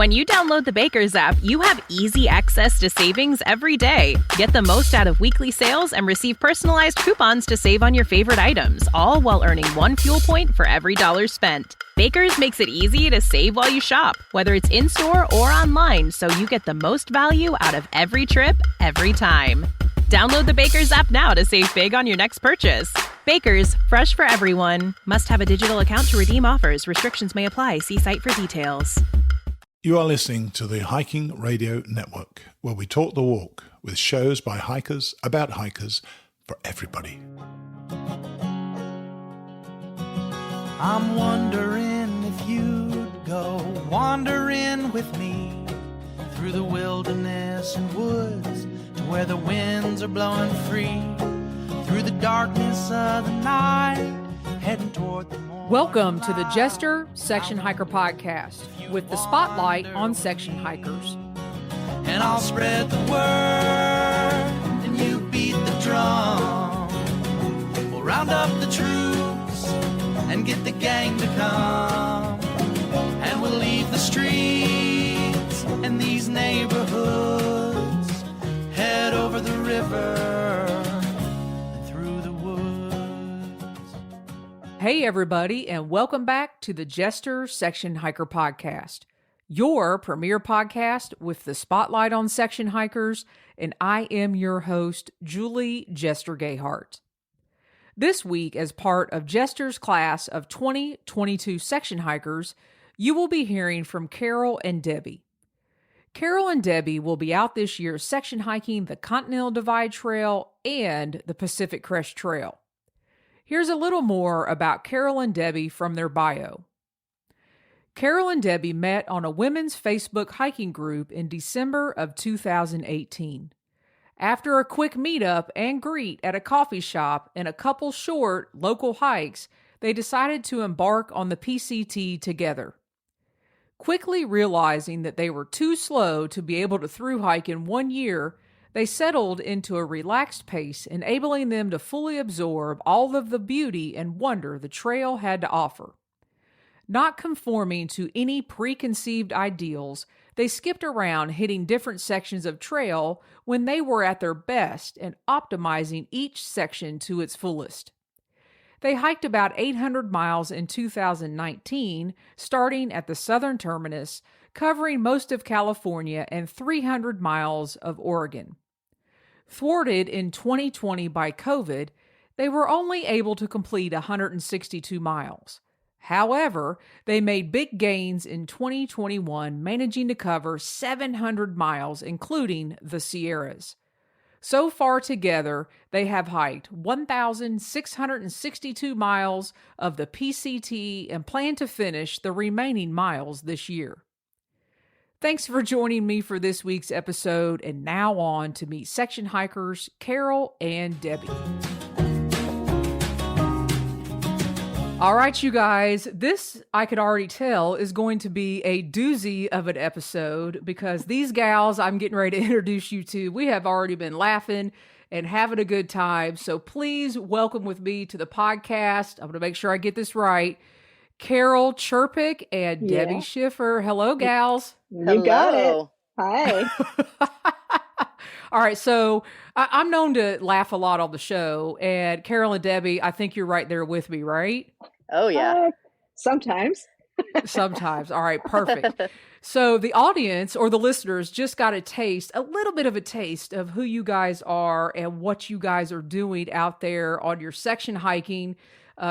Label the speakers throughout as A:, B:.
A: When you download the Baker's app, you have easy access to savings every day. Get the most out of weekly sales and receive personalized coupons to save on your favorite items, all while earning 1 fuel point for every dollar spent. Baker's makes it easy to save while you shop, whether it's in-store or online, so you get the most value out of every trip, every time. Download the Baker's app now to save big on your next purchase. Baker's, fresh for everyone. Must have a digital account to redeem offers. Restrictions may apply. See site for details.
B: You are listening to the Hiking Radio Network, where we talk the walk with shows by hikers, about hikers, for everybody.
C: I'm wondering if you'd go wandering with me through the wilderness and woods to where the winds are blowing free, through the darkness of the night, heading toward the morning.
D: Welcome to the Jester Section Hiker Podcast with the spotlight on section hikers.
C: And I'll spread the word and you beat the drum. We'll round up the troops and get the gang to come. And we'll leave the streets and these neighborhoods, head over the river and through the woods.
D: Hey everybody, and welcome back to the Jester Section Hiker Podcast, your premier podcast with the spotlight on section hikers, and I am your host, Julie Jester Gayheart. This week, as part of Jester's class of 2022 section hikers, you will be hearing from Carol and Debbie. Carol and Debbie will be out this year section hiking the Continental Divide Trail and the Pacific Crest Trail. Here's a little more about Carol and Debbie from their bio. Carol and Debbie met on a women's Facebook hiking group in December of 2018. After a quick meetup and greet at a coffee shop and a couple short local hikes, they decided to embark on the PCT together. Quickly realizing that they were too slow to be able to thru hike in 1 year, they settled into a relaxed pace, enabling them to fully absorb all of the beauty and wonder the trail had to offer. Not conforming to any preconceived ideals, they skipped around hitting different sections of trail when they were at their best and optimizing each section to its fullest. They hiked about 800 miles in 2019, starting at the southern terminus, covering most of California and 300 miles of Oregon. Thwarted in 2020 by COVID, they were only able to complete 162 miles. However, they made big gains in 2021, managing to cover 700 miles, including the Sierras. So far together, they have hiked 1,662 miles of the PCT and plan to finish the remaining miles this year. Thanks for joining me for this week's episode, and now on to meet section hikers Carol and Debbie. All right, you guys, this, I could already tell, is going to be a doozy of an episode because these gals I'm getting ready to introduce you to, we have already been laughing and having a good time. So please welcome with me to the podcast. I'm going to make sure I get this right. Carol Chirpich and Debbie Shiffer. Hello, gals.
E: You got it. Hi.
D: All right, so I'm known to laugh a lot on the show, and Carol and Debbie, I think you're right there with me, right?
E: Oh, yeah. Sometimes.
D: Sometimes. All right, perfect. So the audience or the listeners just got a little bit of a taste of who you guys are and what you guys are doing out there on your section hiking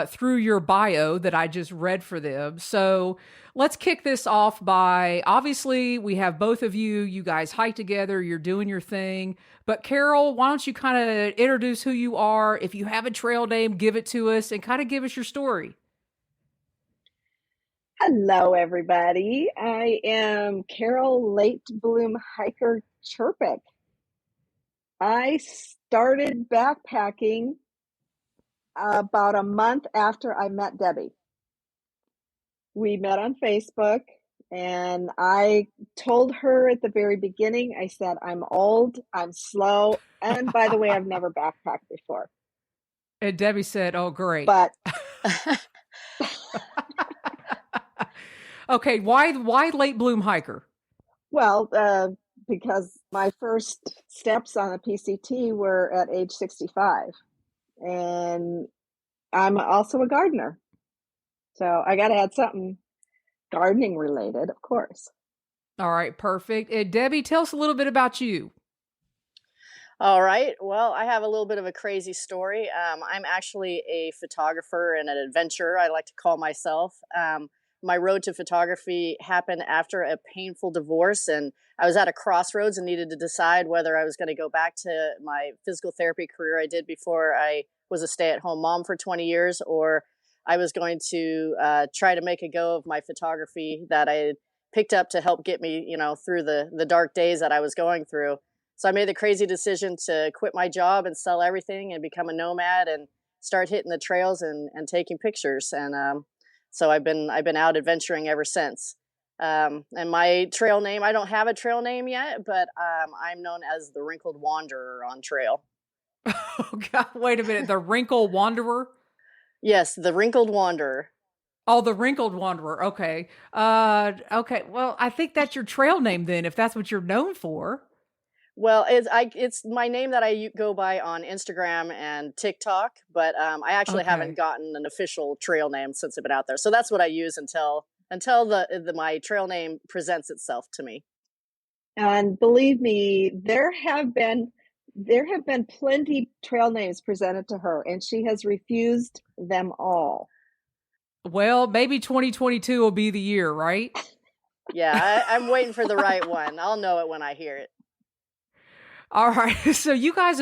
D: through your bio that I just read for them. So let's kick this off by, obviously, we have both of you. You guys hike together. You're doing your thing. But Carol, why don't you kind of introduce who you are? If you have a trail name, give it to us and kind of give us your story.
E: Hello, everybody. I am Carol Late Bloom Hiker Chirpich. I started backpacking about a month after I met Debbie. We met on Facebook, and I told her at the very beginning, I said, I'm old, I'm slow, and by the way, I've never backpacked before.
D: And Debbie said, oh, great.
E: But
D: okay, why late bloom hiker?
E: Well, because my first steps on the PCT were at age 65, and I'm also a gardener. So I got to add something gardening related, of course.
D: All right, perfect. And Debbie, tell us a little bit about you.
F: All right. Well, I have a little bit of a crazy story. I'm actually a photographer and an adventurer, I like to call myself. My road to photography happened after a painful divorce, and I was at a crossroads and needed to decide whether I was going to go back to my physical therapy career I did before I was a stay-at-home mom for 20 years, or I was going to try to make a go of my photography that I had picked up to help get me, through the dark days that I was going through. So I made the crazy decision to quit my job and sell everything and become a nomad and start hitting the trails and taking pictures. And so I've been out adventuring ever since. And my trail name, I don't have a trail name yet, but I'm known as the Wrinkled Wanderer on trail.
D: Oh, God, wait a minute. The Wrinkled Wanderer?
F: Yes, the Wrinkled Wanderer.
D: Oh, the Wrinkled Wanderer. Okay. Okay. Well, I think that's your trail name then, if that's what you're known for.
F: Well, it's my name that I go by on Instagram and TikTok, but I actually haven't gotten an official trail name since I've been out there. So that's what I use until my trail name presents itself to me.
E: And believe me, there have been plenty trail names presented to her, and she has refused them all.
D: Well, maybe 2022 will be the year, right?
F: Yeah, I'm waiting for the right one. I'll know it when I hear it.
D: All right. So you guys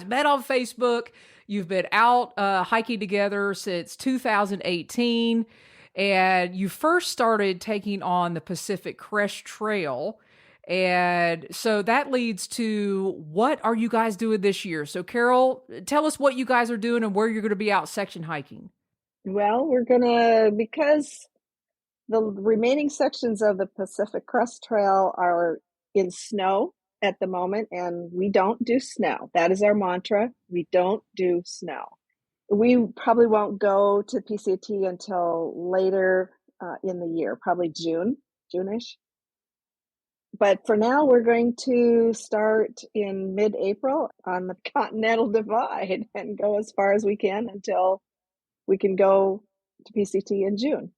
D: met on Facebook. You've been out hiking together since 2018, and you first started taking on the Pacific Crest Trail. And so that leads to, what are you guys doing this year? So Carol, tell us what you guys are doing and where you're going to be out section hiking.
E: Well, because the remaining sections of the Pacific Crest Trail are in snow at the moment, and we don't do snow. That is our mantra. We don't do snow. We probably won't go to PCT until later in the year, probably June-ish. But for now, we're going to start in mid-April on the Continental Divide and go as far as we can until we can go to PCT in June.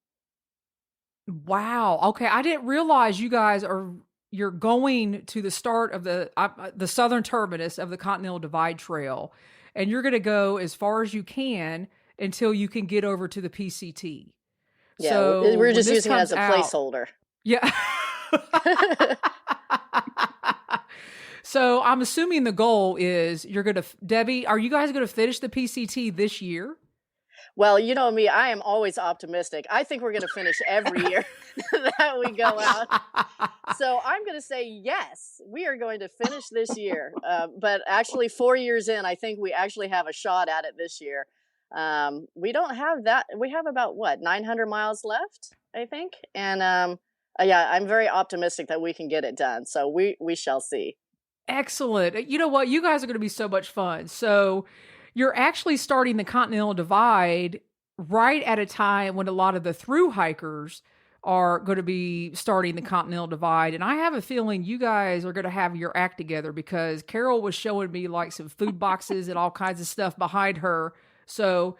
D: Wow. Okay. I didn't realize you're going to the start of the southern terminus of the Continental Divide Trail, and you're going to go as far as you can until you can get over to the PCT.
F: Yeah,
D: so
F: we're just using it as a placeholder.
D: Yeah. So I'm assuming the goal is Debbie, are you guys going to finish the PCT this year?
F: Well, you know me, I am always optimistic. I think we're going to finish every year that we go out. So I'm going to say yes, we are going to finish this year. But actually 4 years in, I think we actually have a shot at it this year. We don't have that. We have about 900 miles left, I think. And yeah, I'm very optimistic that we can get it done. So we shall see.
D: Excellent. You know what? You guys are going to be so much fun. So you're actually starting the Continental Divide right at a time when a lot of the thru hikers are going to be starting the Continental Divide. And I have a feeling you guys are going to have your act together, because Carol was showing me like some food boxes and all kinds of stuff behind her. So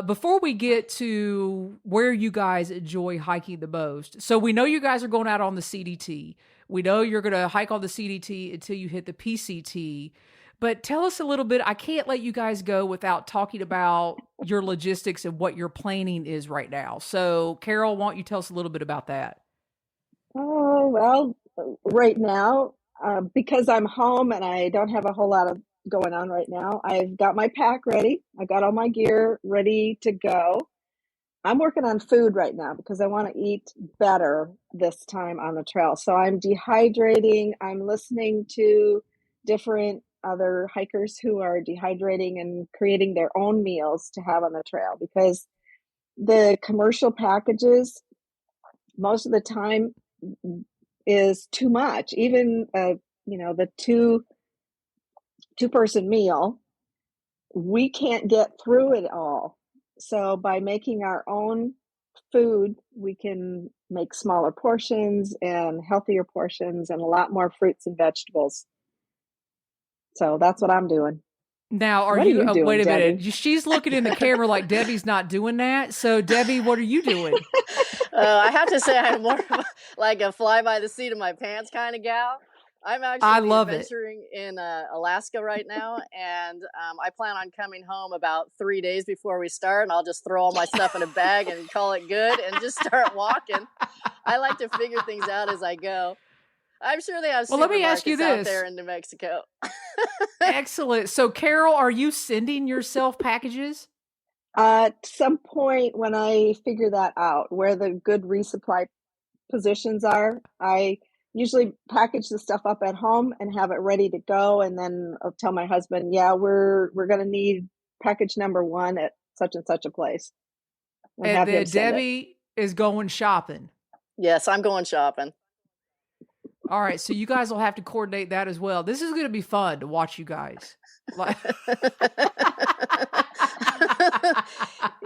D: before we get to where you guys enjoy hiking the most, so we know you guys are going out on the CDT. We know you're going to hike on the CDT until you hit the PCT. But tell us a little bit. I can't let you guys go without talking about your logistics and what your planning is right now. So, Carol, why don't you tell us a little bit about that?
E: Oh, well, right now, because I'm home and I don't have a whole lot of going on right now, I've got my pack ready. I got all my gear ready to go. I'm working on food right now because I want to eat better this time on the trail. So I'm dehydrating. I'm listening to different other hikers who are dehydrating and creating their own meals to have on the trail, because the commercial packages most of the time is too much. Even the two-person meal, we can't get through it all. So by making our own food, we can make smaller portions and healthier portions and a lot more fruits and vegetables. So that's what I'm doing.
D: Now,
E: What are you doing,
D: wait a minute.
E: Debbie?
D: She's looking in the camera like Debbie's not doing that. So, Debbie, what are you doing?
F: I have to say I'm more of like a fly by the seat of my pants kind of gal. I'm actually adventuring in Alaska right now, and I plan on coming home about 3 days before we start, and I'll just throw all my stuff in a bag and call it good and just start walking. I like to figure things out as I go. I'm sure they have
D: let me ask you
F: supermarkets out
D: this.
F: there in New Mexico.
D: Excellent. So, Carol, are you sending yourself packages?
E: At some point when I figure that out, where the good resupply positions are, I usually package the stuff up at home and have it ready to go. And then I'll tell my husband, yeah, we're going to need package number 1 at such and such a place.
D: And then Debbie is going shopping.
F: Yes, I'm going shopping.
D: All right, so you guys will have to coordinate that as well. This is going to be fun to watch you guys.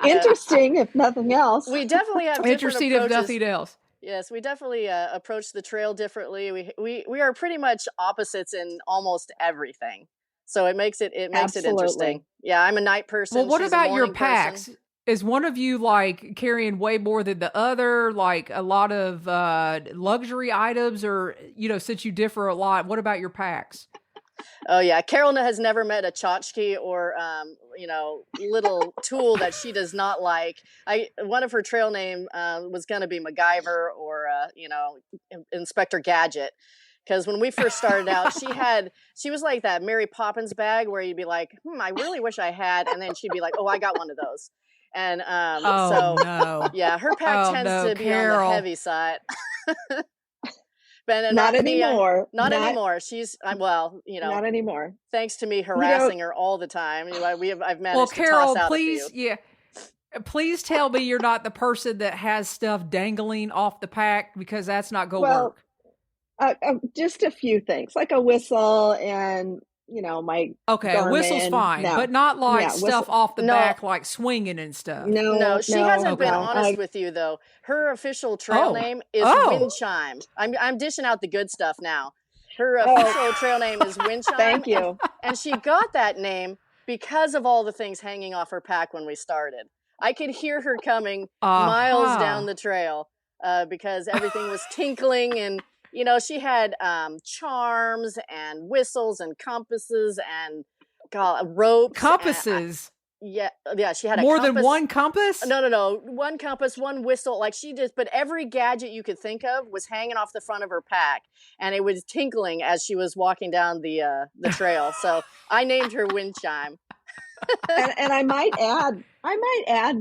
E: Interesting, if nothing else.
F: We definitely have
D: interesting if nothing else.
F: Yes, we definitely approach the trail differently. We are pretty much opposites in almost everything, so it makes it interesting. Yeah, I'm a night person.
D: Well, what
F: She's
D: about
F: a
D: your
F: morning
D: packs?
F: person.
D: Is one of you like carrying way more than the other, like a lot of luxury items, or since you differ a lot, what about your packs?
F: Oh yeah, Carol has never met a tchotchke or little tool that she does not like. One of her trail name was going to be MacGyver or Inspector Gadget, because when we first started out, she was like that Mary Poppins bag where you'd be like, I really wish I had, and then she'd be like, oh, I got one of those. And yeah, her pack tends to be
D: Carol.
F: on the heavy side. But
E: not anymore.
F: Not anymore. She's not
E: anymore.
F: Thanks to me harassing her all the time. I've managed to
D: Carol,
F: toss out
D: please,
F: a few.
D: please tell me you're not the person that has stuff dangling off the pack, because that's not going to work.
E: Just a few things, like a whistle and my Garmin.
D: A whistle's fine, but not like stuff off the back, like swinging and stuff.
F: No, she hasn't been honest with you though. Her official trail name is Wind Chime. I'm dishing out the good stuff now. Her official trail name is Wind Chime.
E: Thank you.
F: And she got that name because of all the things hanging off her pack when we started. I could hear her coming miles down the trail because everything was tinkling and. She had charms and whistles and compasses and ropes.
D: Compasses?
F: Yeah, she had
D: more
F: than
D: one compass?
F: No. One compass, one whistle. Like but every gadget you could think of was hanging off the front of her pack, and it was tinkling as she was walking down the trail. So I named her Wind Chime.
E: and I might add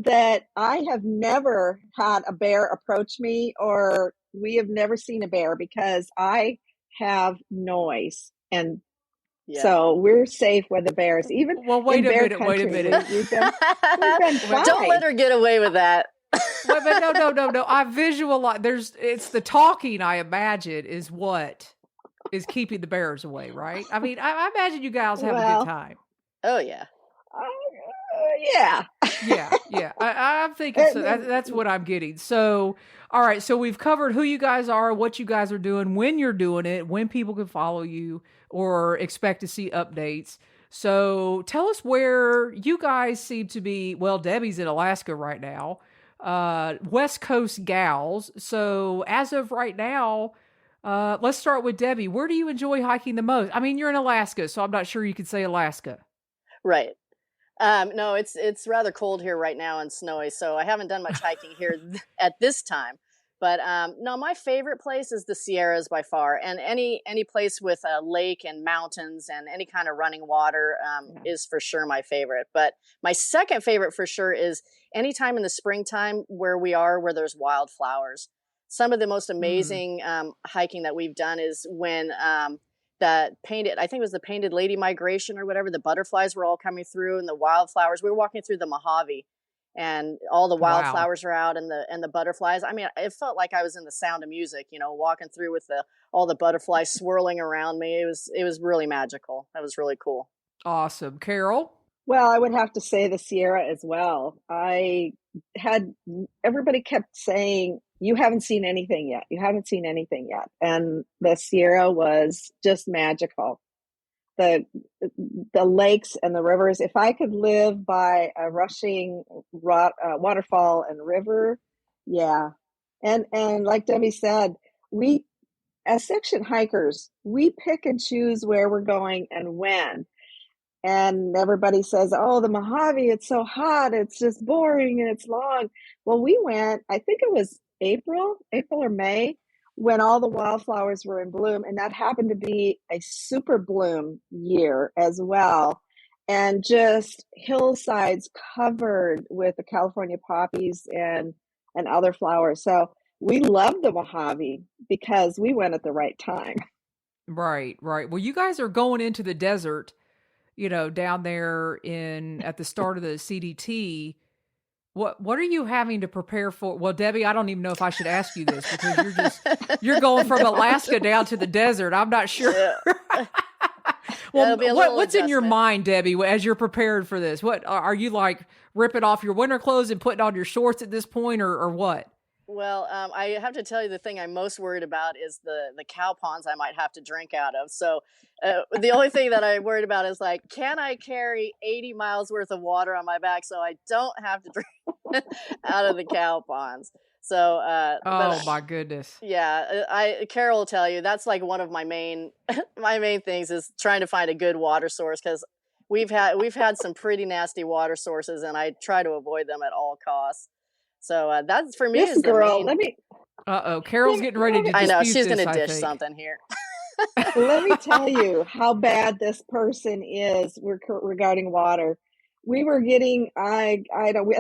E: that I have never had a bear approach me, or we have never seen a bear, because I have noise, and so we're safe with the bears. Even
D: wait a minute.
E: We've been fine.
F: Don't let her get away with that.
D: Wait, but no. I visualize. It's the talking, I imagine, is what is keeping the bears away, right? I mean, I imagine you guys have a good time.
F: Oh yeah.
E: Yeah.
D: I'm thinking so. That's what I'm getting. So, all right. So we've covered who you guys are, what you guys are doing, when you're doing it, when people can follow you or expect to see updates. So tell us where you guys seem to be. Well, Debbie's in Alaska right now. West Coast gals. So as of right now, let's start with Debbie. Where do you enjoy hiking the most? I mean, you're in Alaska, so I'm not sure you could say Alaska.
F: Right. No, it's rather cold here right now and snowy, so I haven't done much hiking here at this time. But no, my favorite place is the Sierras by far, and any place with a lake and mountains and any kind of running water is for sure my favorite. But my second favorite for sure is any time in the springtime where there's wildflowers. Some of the most amazing hiking that we've done is when I think it was the Painted Lady Migration or whatever, the butterflies were all coming through and the wildflowers. We were walking through the Mojave and all the wildflowers are out and the butterflies. I mean, it felt like I was in The Sound of Music, walking through with all the butterflies swirling around me. It was really magical. That was really cool.
D: Awesome. Carol?
E: Well, I would have to say the Sierra as well. Everybody kept saying you haven't seen anything yet. You haven't seen anything yet. And the Sierra was just magical. The lakes and the rivers. If I could live by a rushing waterfall and river, yeah. And like Debbie said, we as section hikers, we pick and choose where we're going and when. And everybody says, oh, the Mojave, it's so hot, it's just boring and it's long. Well, we went, I think it was April or May, when all the wildflowers were in bloom. And that happened to be a super bloom year as well. And just hillsides covered with the California poppies and other flowers. So we love the Mojave because we went at the right time.
D: Right. Well, you guys are going into the desert, down there at the start of the CDT. What are you having to prepare for? Well, Debbie, I don't even know if I should ask you this because you're going from Alaska down to the desert. I'm not sure.
F: Yeah.
D: Well, what's in your mind, Debbie, as you're prepared for this? What are you like ripping off your winter clothes and putting on your shorts at this point, or what?
F: Well, I have to tell you, the thing I'm most worried about is the cow ponds I might have to drink out of. So the only thing that I'm worried about is like, can I carry 80 miles worth of water on my back so I don't have to drink out of the cow ponds? So,
D: my goodness.
F: Yeah, Carol will tell you that's like one of my main things is trying to find a good water source, because we've had some pretty nasty water sources and I try to avoid them at all costs. So that's for me.
E: This
F: is
E: girl,
F: the main...
D: Carol's getting ready to dispute
F: I know she's going to
D: this,
F: dish something here.
E: Let me tell you how bad this person is regarding water. We were getting, I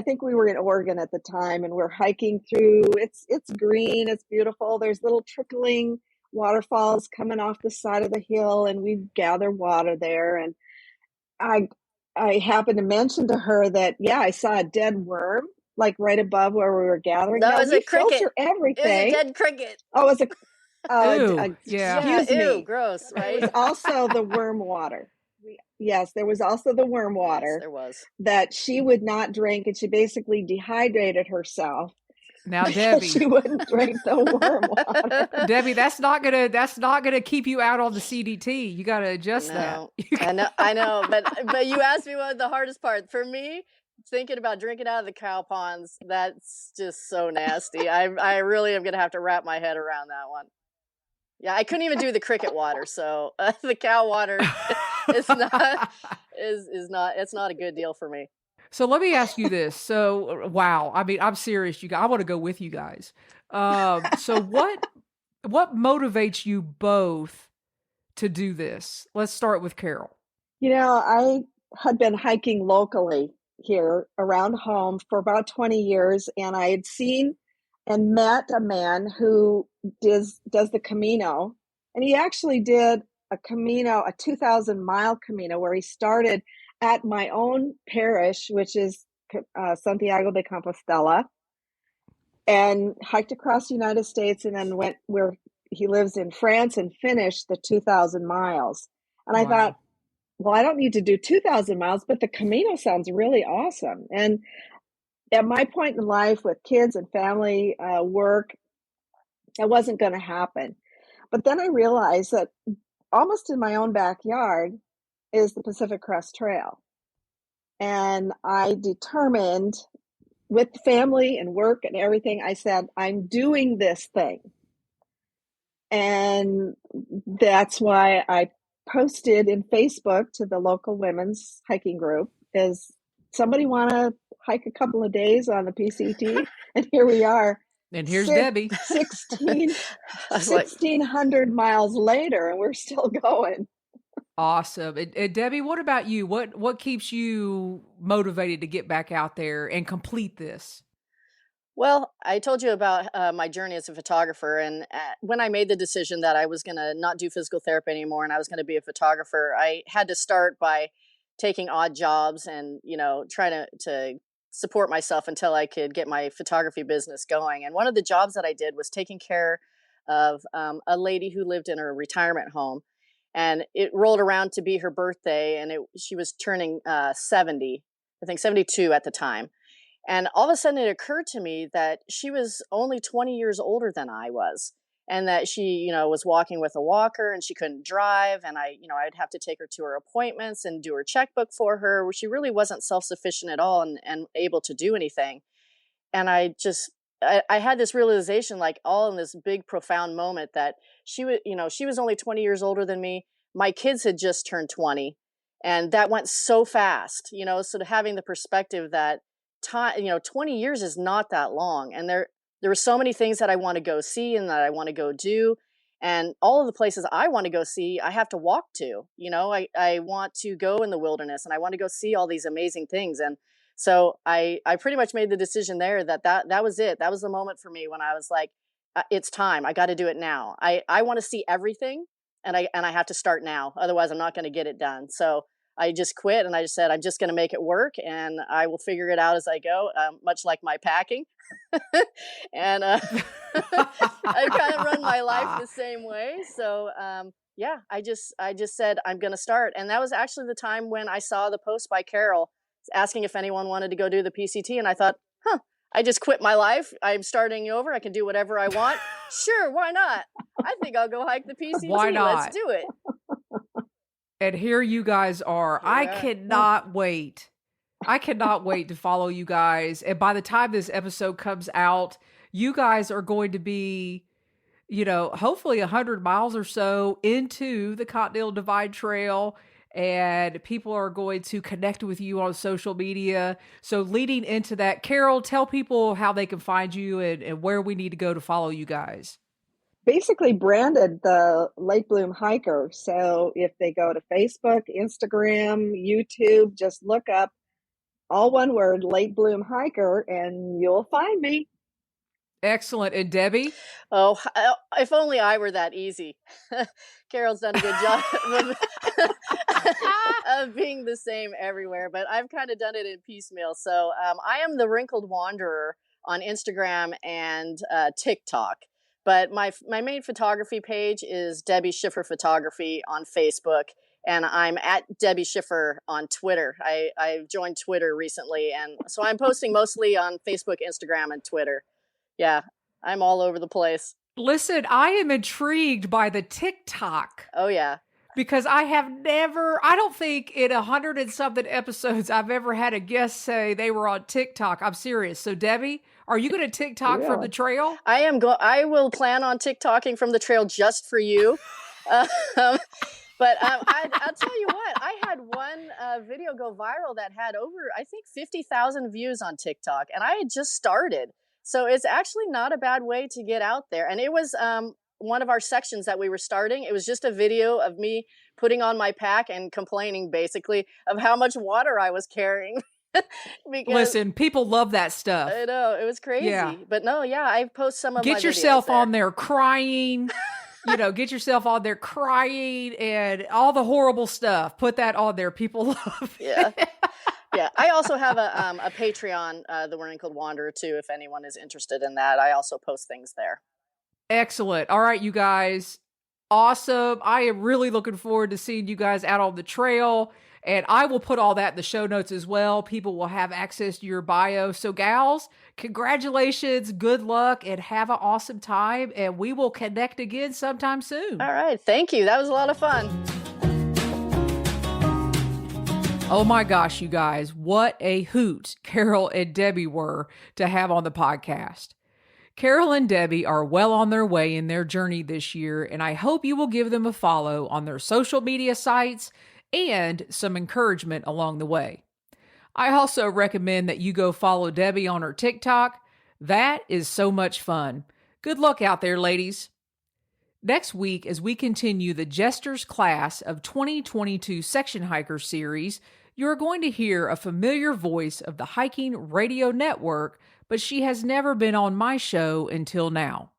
E: think we were in Oregon at the time, and we're hiking through. It's green, it's beautiful. There's little trickling waterfalls coming off the side of the hill, and we gather water there. And I happened to mention to her that, I saw a dead worm, like right above where we were gathering.
F: No, it was a cricket.
E: Filter everything.
F: It was a dead cricket.
E: Oh, it was
F: Excuse me. Ew, gross, right?
E: There was also the worm water. Yes, there was also the worm water.
F: Yes, there was.
E: That she would not drink, and she basically dehydrated herself.
D: Now, Debbie,
E: she wouldn't drink the worm water.
D: Debbie, that's not gonna keep you out on the CDT. You got to adjust that.
F: I know, but you asked me what the hardest part for me. Thinking about drinking out of the cow ponds, that's just so nasty. I really am gonna have to wrap my head around that one. Yeah, I couldn't even do the cricket water, so the cow water is not it's not a good deal for me.
D: So let me ask you this. So wow, I mean, I'm serious. You guys, I want to go with you guys. So what motivates you both to do this? Let's start with Carol.
E: I had been hiking locally here around home for about 20 years, and I had seen and met a man who does the Camino, and he actually did a Camino, a 2,000-mile Camino, where he started at my own parish, which is Santiago de Compostela, and hiked across the United States, and then went where he lives in France and finished the 2,000 miles. And I thought, well, I don't need to do 2,000 miles, but the Camino sounds really awesome. And at my point in life with kids and family, work, it wasn't going to happen. But then I realized that almost in my own backyard is the Pacific Crest Trail. And I determined, with family and work and everything, I said, I'm doing this thing. And that's why I posted in Facebook to the local women's hiking group, is somebody want to hike a couple of days on the PCT? And here we are.
D: And here's Debbie.
E: 1,600 miles later, and we're still going.
D: Awesome. And Debbie, what about you? What keeps you motivated to get back out there and complete this?
F: Well, I told you about my journey as a photographer, and when I made the decision that I was going to not do physical therapy anymore and I was going to be a photographer, I had to start by taking odd jobs and, trying to support myself until I could get my photography business going. And one of the jobs that I did was taking care of a lady who lived in her retirement home, and it rolled around to be her birthday, and she was turning 70, I think 72 at the time. And all of a sudden it occurred to me that she was only 20 years older than I was. And that she, was walking with a walker and she couldn't drive. And I'd have to take her to her appointments and do her checkbook for her, where she really wasn't self-sufficient at all and able to do anything. And I had this realization, like all in this big, profound moment, that she was only 20 years older than me. My kids had just turned 20, and that went so fast, so having the perspective that time, 20 years is not that long. And there were so many things that I want to go see and that I want to go do. And all of the places I want to go see, I have to walk to. I want to go in the wilderness and I want to go see all these amazing things. And so I pretty much made the decision there that was it. That was the moment for me when I was like, it's time. I got to do it now. I want to see everything, and I have to start now. Otherwise, I'm not going to get it done. So I just quit and I just said, I'm just going to make it work and I will figure it out as I go, much like my packing. And I kind of run my life the same way. So I just said, I'm going to start. And that was actually the time when I saw the post by Carol asking if anyone wanted to go do the PCT. And I thought, I just quit my life. I'm starting over. I can do whatever I want. Sure, why not? I think I'll go hike the PCT.
D: Why not?
F: Let's do it.
D: And here you guys are. Yeah. I cannot wait. I cannot wait to follow you guys. And by the time this episode comes out, you guys are going to be, hopefully 100 miles or so into the Continental Divide Trail. And people are going to connect with you on social media. So leading into that, Carol, tell people how they can find you and where we need to go to follow you guys.
E: Basically branded the Late Bloom Hiker. So if they go to Facebook, Instagram, YouTube, just look up all one word, Late Bloom Hiker, and you'll find me.
D: Excellent. And Debbie?
F: Oh, if only I were that easy. Carol's done a good job of being the same everywhere, but I've kind of done it in piecemeal. So I am the Wrinkled Wanderer on Instagram and TikTok. But my main photography page is Debbie Shiffer Photography on Facebook, and I'm at Debbie Shiffer on Twitter. I joined Twitter recently, and so I'm posting mostly on Facebook, Instagram, and Twitter. Yeah, I'm all over the place.
D: Listen, I am intrigued by the TikTok.
F: Oh, yeah.
D: Because I don't think in 100 and something episodes I've ever had a guest say they were on TikTok. I'm serious. So Debbie, are you going to TikTok from the trail?
F: I will plan on TikToking from the trail just for you. But I'll tell you what, I had one video go viral that had over, I think, 50,000 views on TikTok, and I had just started. So it's actually not a bad way to get out there. And it was one of our sections that we were starting. It was just a video of me putting on my pack and complaining basically of how much water I was carrying.
D: Listen, people love that stuff.
F: I know, it was crazy. Yeah. But no, yeah, I post some of my videos.
D: Get yourself on there crying. Get yourself on there crying and all the horrible stuff. Put that on there. People love it.
F: Yeah. Yeah, I also have a Patreon, the Wrinkled Wanderer, too, if anyone is interested in that. I also post things there.
D: Excellent. All right, you guys. Awesome. I am really looking forward to seeing you guys out on the trail. And I will put all that in the show notes as well. People will have access to your bio. So, gals, congratulations, good luck, and have an awesome time. And we will connect again sometime soon.
F: All right. Thank you. That was a lot of fun.
D: Oh my gosh, you guys, what a hoot Carol and Debbie were to have on the podcast. Carol and Debbie are well on their way in their journey this year, and I hope you will give them a follow on their social media sites and some encouragement along the way. I also recommend that you go follow Debbie on her TikTok. That is so much fun. Good luck out there, ladies. Next week, as we continue the Jester's Class of 2022 Section Hiker series, you're going to hear a familiar voice of the Hiking Radio Network, but she has never been on my show until now.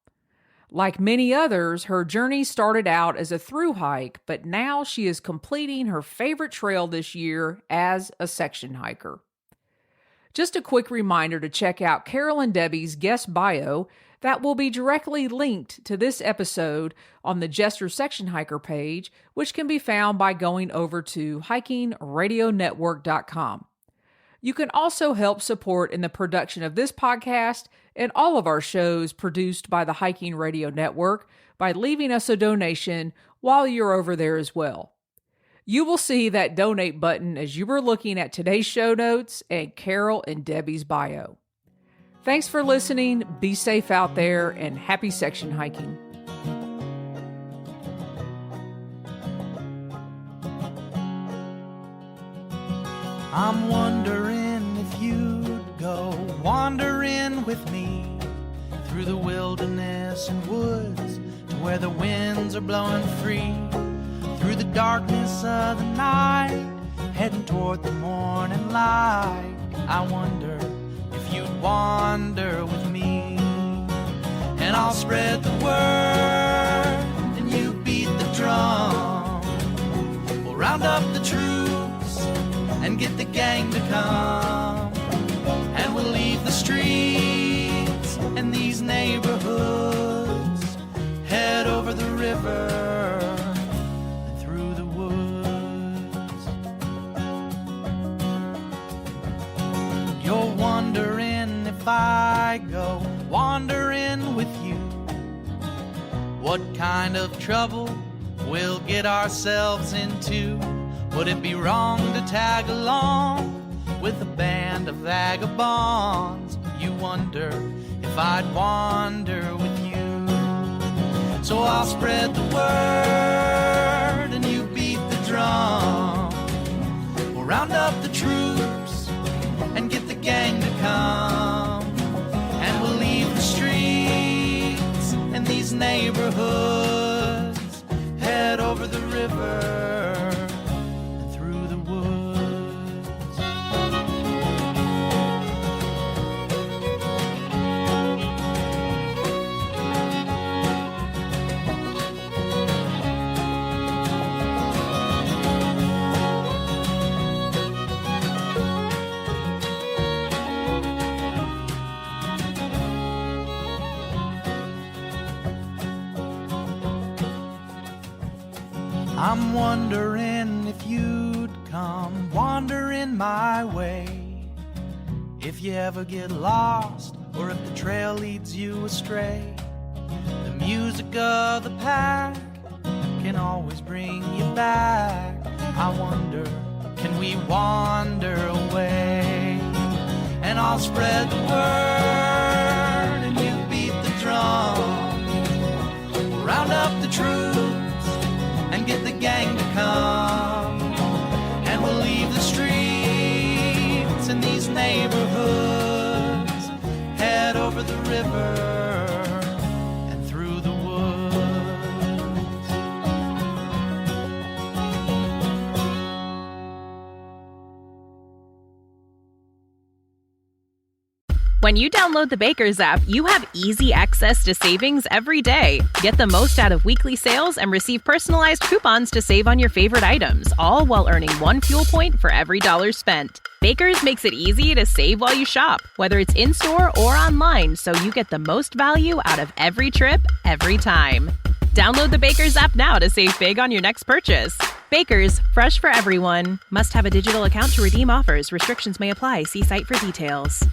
D: Like many others, her journey started out as a thru hike, but now she is completing her favorite trail this year as a section hiker. Just a quick reminder to check out Carol and Debbie's guest bio that will be directly linked to this episode on the Jester Section Hiker page, which can be found by going over to hikingradionetwork.com. You can also help support in the production of this podcast and all of our shows produced by the Hiking Radio Network by leaving us a donation while you're over there as well. You will see that donate button as you were looking at today's show notes and Carol and Debbie's bio. Thanks for listening, be safe out there, and happy section hiking.
C: I'm wondering if you'd go wandering with me through the wilderness and woods to where the winds are blowing free, through the darkness of the night, heading toward the morning light. I wonder if you'd wander with me, and I'll spread the word and you beat the drum. We'll round up the troops and get the gang to come, and we'll leave the streets and these neighborhoods, head over the river and through the woods. You're wondering if I go wandering with you, what kind of trouble we'll get ourselves into. Would it be wrong to tag along with a band of vagabonds? You wonder if I'd wander with you. So I'll spread the word and you beat the drum. We'll round up the troops and get the gang to come, and we'll leave the streets and these neighborhoods, head over the river. I'm wondering if you'd come wandering my way, if you ever get lost or if the trail leads you astray. The music of the pack can always bring you back. I wonder, can we wander away? And I'll spread the word and you beat the drum. We'll round up the troops and get the gang to come, and we'll leave the streets and these neighborhoods, head over the river and through the woods.
A: When you download the Baker's app, you have easy access to savings every day. Get the most out of weekly sales and receive personalized coupons to save on your favorite items, all while earning 1 fuel point for every $1 spent. Baker's makes it easy to save while you shop, whether it's in-store or online, so you get the most value out of every trip, every time. Download the Baker's app now to save big on your next purchase. Baker's, fresh for everyone. Must have a digital account to redeem offers. Restrictions may apply. See site for details.